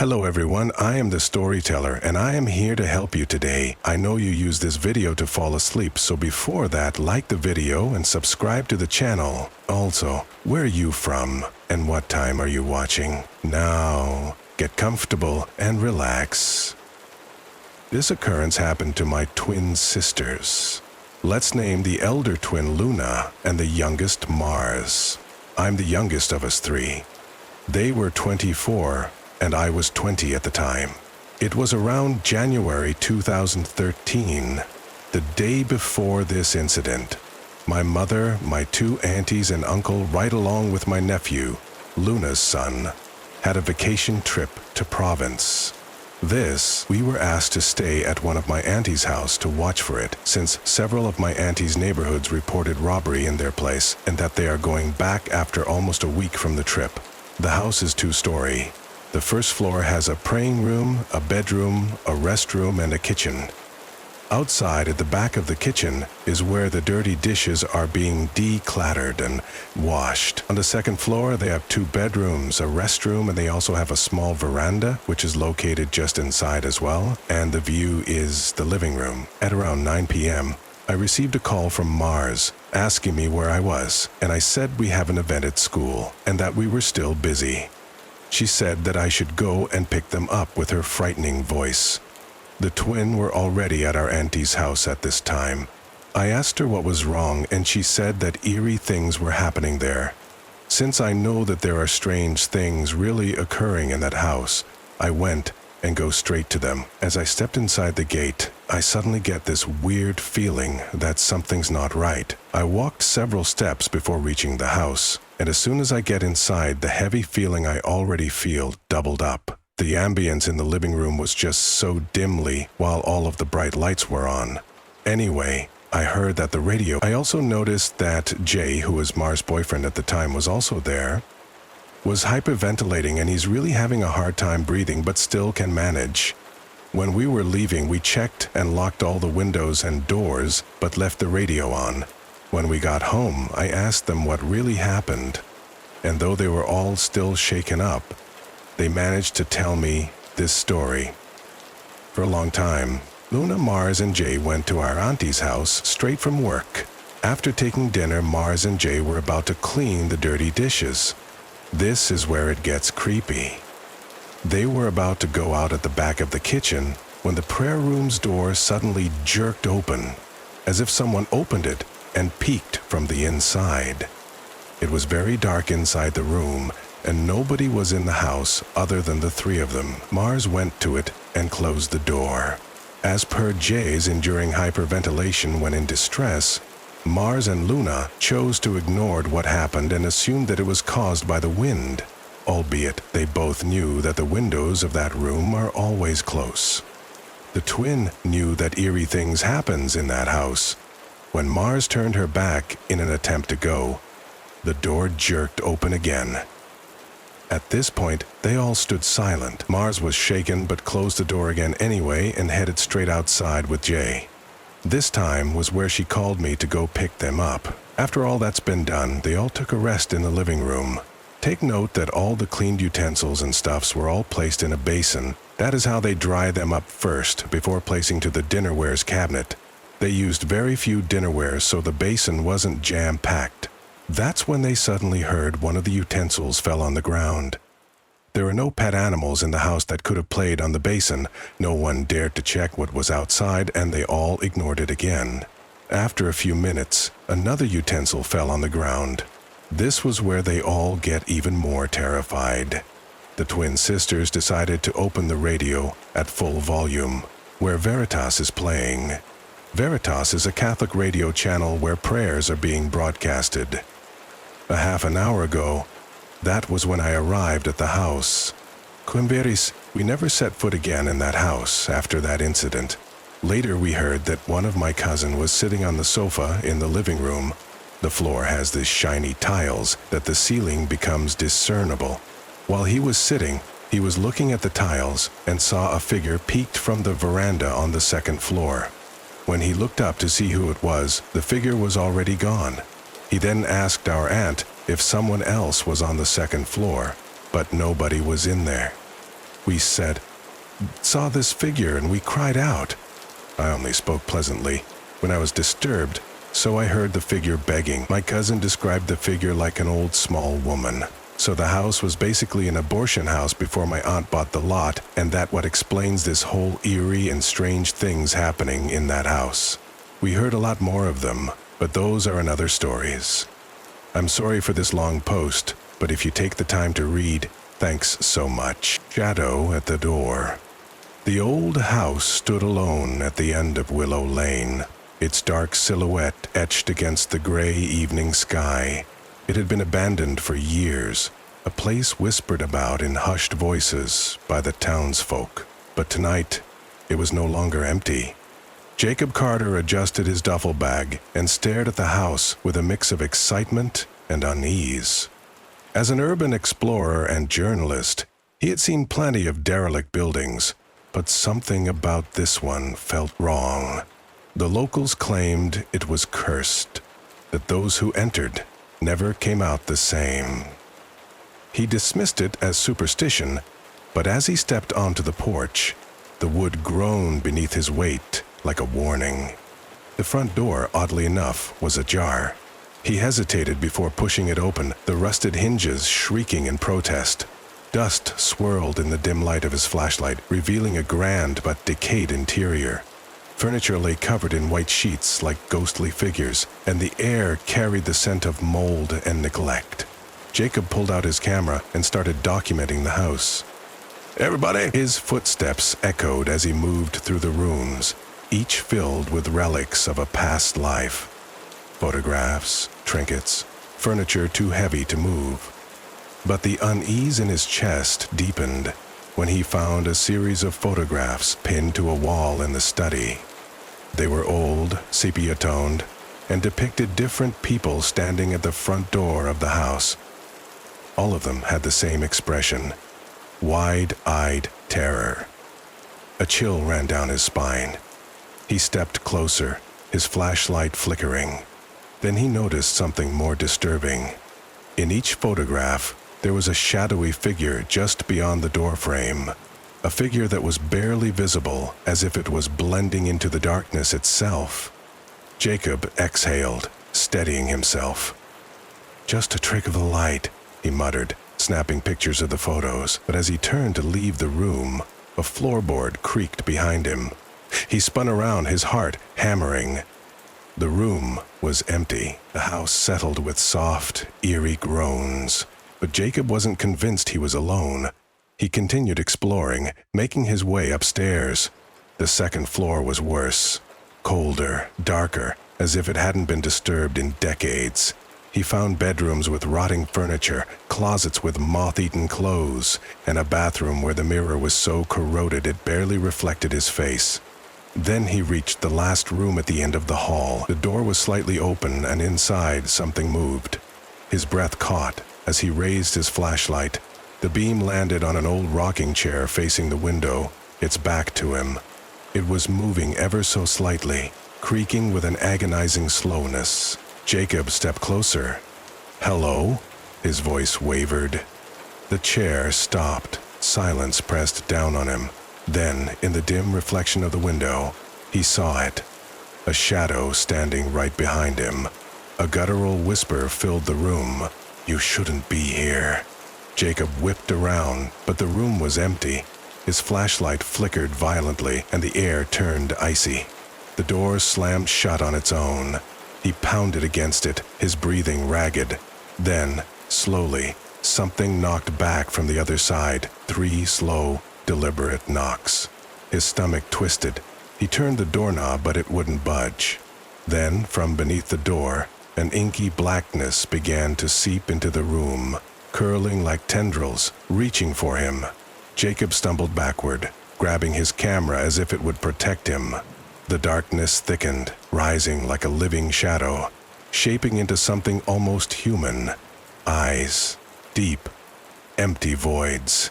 Hello everyone, I am the storyteller and I am here to help you today. I know you use this video to fall asleep, so before that, like the video and subscribe to the channel. Also, where are you from and what time are you watching? Now, get comfortable and relax. This occurrence happened to my twin sisters. Let's name the elder twin Luna and the youngest Mars. I'm the youngest of us three. They were 24 and I was 20 at the time. It was around January 2013, the day before this incident. My mother, my two aunties and uncle, right along with my nephew, Luna's son, had a vacation trip to Province. We were asked to stay at one of my auntie's house to watch for it, since several of my auntie's neighborhoods reported robbery in their place and that they are going back after almost a week from the trip. The house is two-story. The first floor has a praying room, a bedroom, a restroom, and a kitchen. Outside at the back of the kitchen is where the dirty dishes are being decluttered and washed. On the second floor, they have two bedrooms, a restroom, and they also have a small veranda, which is located just inside as well, and the view is the living room. At around 9 p.m., I received a call from Mars asking me where I was, and I said we have an event at school and that we were still busy. She said that I should go and pick them up with her frightening voice. The twin were already at our auntie's house at this time. I asked her what was wrong, and she said that eerie things were happening there. Since I know that there are strange things really occurring in that house, I went and go straight to them. As I stepped inside the gate, I suddenly get this weird feeling that something's not right. I walked several steps before reaching the house, and as soon as I get inside, the heavy feeling I already feel doubled up. The ambience in the living room was just so dimly while all of the bright lights were on. Anyway, I heard that the radio. I also noticed that Jay, who was Mars' boyfriend at the time, was also there. Was hyperventilating, and he's really having a hard time breathing but still can manage. When we were leaving, we checked and locked all the windows and doors but left the radio on. When we got home, I asked them what really happened, and though they were all still shaken up, they managed to tell me this story. For a long time, Luna, Mars, and Jay went to our auntie's house straight from work. After taking dinner, Mars and Jay were about to clean the dirty dishes. This is where it gets creepy. They were about to go out at the back of the kitchen when the prayer room's door suddenly jerked open, as if someone opened it and peeked from the inside. It was very dark inside the room, and nobody was in the house other than the three of them. Mars went to it and closed the door. As per Jay's enduring hyperventilation when in distress, Mars and Luna chose to ignore what happened and assumed that it was caused by the wind, albeit they both knew that the windows of that room are always close. The twin knew that eerie things happens in that house. When Mars turned her back in an attempt to go, the door jerked open again. At this point, they all stood silent. Mars was shaken but closed the door again anyway and headed straight outside with Jay. This time was where she called me to go pick them up. After all that's been done, they all took a rest in the living room. Take note that all the cleaned utensils and stuffs were all placed in a basin. That is how they dry them up first before placing to the dinnerwares cabinet. They used very few dinnerwares, so the basin wasn't jam-packed. That's when they suddenly heard one of the utensils fell on the ground. There were no pet animals in the house that could have played on the basin. No one dared to check what was outside, and they all ignored it again. After a few minutes, another utensil fell on the ground. This was where they all get even more terrified. The twin sisters decided to open the radio at full volume, where Veritas is playing. Veritas is a Catholic radio channel where prayers are being broadcasted. A half an hour ago, that was when I arrived at the house. Quimberis, we never set foot again in that house after that incident. Later we heard that one of my cousin was sitting on the sofa in the living room. The floor has these shiny tiles that the ceiling becomes discernible. While he was sitting, he was looking at the tiles and saw a figure peeked from the veranda on the second floor. When he looked up to see who it was, the figure was already gone. He then asked our aunt if someone else was on the second floor, but nobody was in there. We saw this figure and we cried out. I only spoke pleasantly. When I was disturbed, so I heard the figure begging. My cousin described the figure like an old small woman. So the house was basically an abortion house before my aunt bought the lot, and that's what explains this whole eerie and strange things happening in that house. We heard a lot more of them, but those are another stories. I'm sorry for this long post, but if you take the time to read, thanks so much. Shadow at the door. The old house stood alone at the end of Willow Lane, its dark silhouette etched against the gray evening sky. It had been abandoned for years, a place whispered about in hushed voices by the townsfolk. But tonight, it was no longer empty. Jacob Carter adjusted his duffel bag and stared at the house with a mix of excitement and unease. As an urban explorer and journalist, he had seen plenty of derelict buildings, but something about this one felt wrong. The locals claimed it was cursed, that those who entered never came out the same. He dismissed it as superstition, but as he stepped onto the porch, the wood groaned beneath his weight like a warning. The front door, oddly enough, was ajar. He hesitated before pushing it open, the rusted hinges shrieking in protest. Dust swirled in the dim light of his flashlight, revealing a grand but decayed interior. Furniture lay covered in white sheets like ghostly figures, and the air carried the scent of mold and neglect. Jacob pulled out his camera and started documenting the house. "Everybody!" His footsteps echoed as he moved through the rooms, each filled with relics of a past life. Photographs, trinkets, furniture too heavy to move. But the unease in his chest deepened when he found a series of photographs pinned to a wall in the study. They were old, sepia-toned, and depicted different people standing at the front door of the house. All of them had the same expression, wide-eyed terror. A chill ran down his spine. He stepped closer, his flashlight flickering. Then he noticed something more disturbing. In each photograph, there was a shadowy figure just beyond the doorframe, a figure that was barely visible, as if it was blending into the darkness itself. Jacob exhaled, steadying himself. "Just a trick of the light," he muttered, snapping pictures of the photos. But as he turned to leave the room, a floorboard creaked behind him. He spun around, his heart hammering. The room was empty. The house settled with soft, eerie groans. But Jacob wasn't convinced he was alone. He continued exploring, making his way upstairs. The second floor was worse. Colder, darker, as if it hadn't been disturbed in decades. He found bedrooms with rotting furniture, closets with moth-eaten clothes, and a bathroom where the mirror was so corroded it barely reflected his face. Then he reached the last room at the end of the hall. The door was slightly open, and inside something moved. His breath caught as he raised his flashlight. The beam landed on an old rocking chair facing the window, its back to him. It was moving ever so slightly, creaking with an agonizing slowness. Jacob stepped closer. "Hello?" His voice wavered. The chair stopped. Silence pressed down on him. Then, in the dim reflection of the window, he saw it. A shadow standing right behind him. A guttural whisper filled the room. "You shouldn't be here." Jacob whipped around, but the room was empty. His flashlight flickered violently, and the air turned icy. The door slammed shut on its own. He pounded against it, his breathing ragged. Then, slowly, something knocked back from the other side. 3 slow, deliberate knocks. His stomach twisted. He turned the doorknob, but it wouldn't budge. Then, from beneath the door, an inky blackness began to seep into the room, curling like tendrils, reaching for him. Jacob stumbled backward, grabbing his camera as if it would protect him. The darkness thickened, rising like a living shadow, shaping into something almost human. Eyes, deep, empty voids,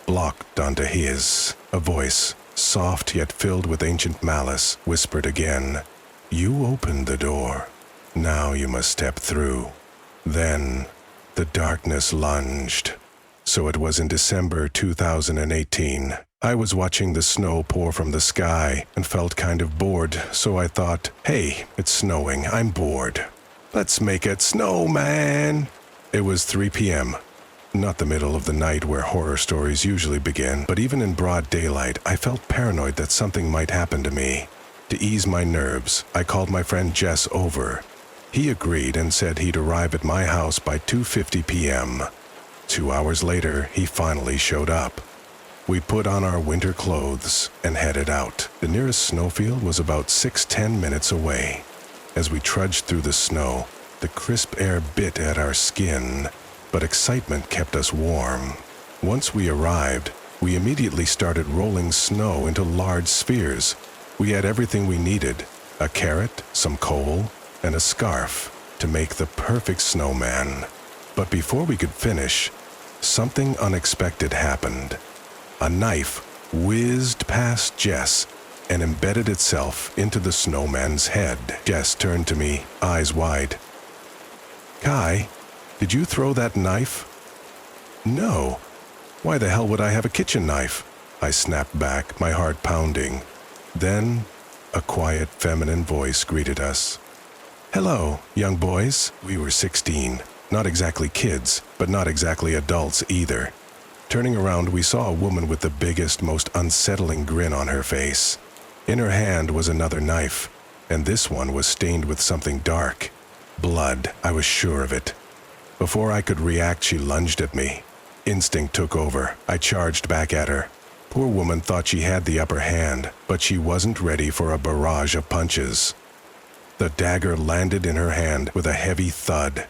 blocked onto his. A voice, soft yet filled with ancient malice, whispered again, "You opened the door. Now you must step through." Then the darkness lunged. So it was in December 2018. I was watching the snow pour from the sky and felt kind of bored, so I thought, hey, it's snowing, I'm bored. Let's make it snow, man! It was 3 p.m. Not the middle of the night where horror stories usually begin, but even in broad daylight, I felt paranoid that something might happen to me. To ease my nerves, I called my friend Jess over. He agreed and said he'd arrive at my house by 2:50 p.m. 2 hours later, he finally showed up. We put on our winter clothes and headed out. The nearest snowfield was about 6-10 minutes away. As we trudged through the snow, the crisp air bit at our skin, but excitement kept us warm. Once we arrived, we immediately started rolling snow into large spheres. We had everything we needed: a carrot, some coal, and a scarf to make the perfect snowman. But before we could finish, something unexpected happened. A knife whizzed past Jess and embedded itself into the snowman's head. Jess turned to me, eyes wide. "Kai, did you throw that knife?" "No. Why the hell would I have a kitchen knife?" I snapped back, my heart pounding. Then, a quiet, feminine voice greeted us. "Hello, young boys." We were 16. Not exactly kids, but not exactly adults either. Turning around, we saw a woman with the biggest, most unsettling grin on her face. In her hand was another knife, and this one was stained with something dark. Blood, I was sure of it. Before I could react, she lunged at me. Instinct took over. I charged back at her. Poor woman thought she had the upper hand, but she wasn't ready for a barrage of punches. The dagger landed in her hand with a heavy thud.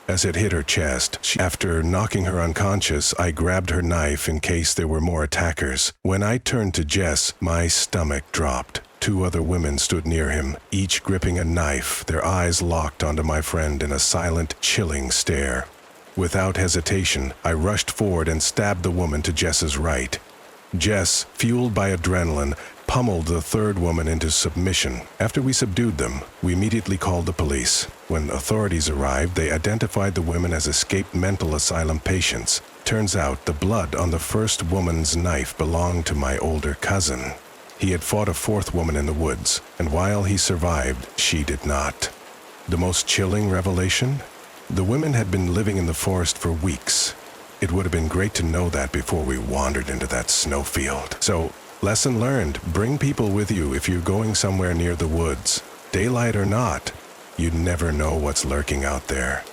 As it hit her chest, after knocking her unconscious, I grabbed her knife in case there were more attackers. When I turned to Jess, my stomach dropped. 2 other women stood near him, each gripping a knife, their eyes locked onto my friend in a silent, chilling stare. Without hesitation, I rushed forward and stabbed the woman to Jess's right. Jess, fueled by adrenaline, pummeled the third woman into submission. After we subdued them, we immediately called the police. When authorities arrived, they identified the women as escaped mental asylum patients. Turns out the blood on the first woman's knife belonged to my older cousin. He had fought a 4th woman in the woods, and while he survived, she did not. The most chilling revelation? The women had been living in the forest for weeks. It would have been great to know that before we wandered into that snowfield. So, lesson learned, bring people with you if you're going somewhere near the woods. Daylight or not, you never know what's lurking out there.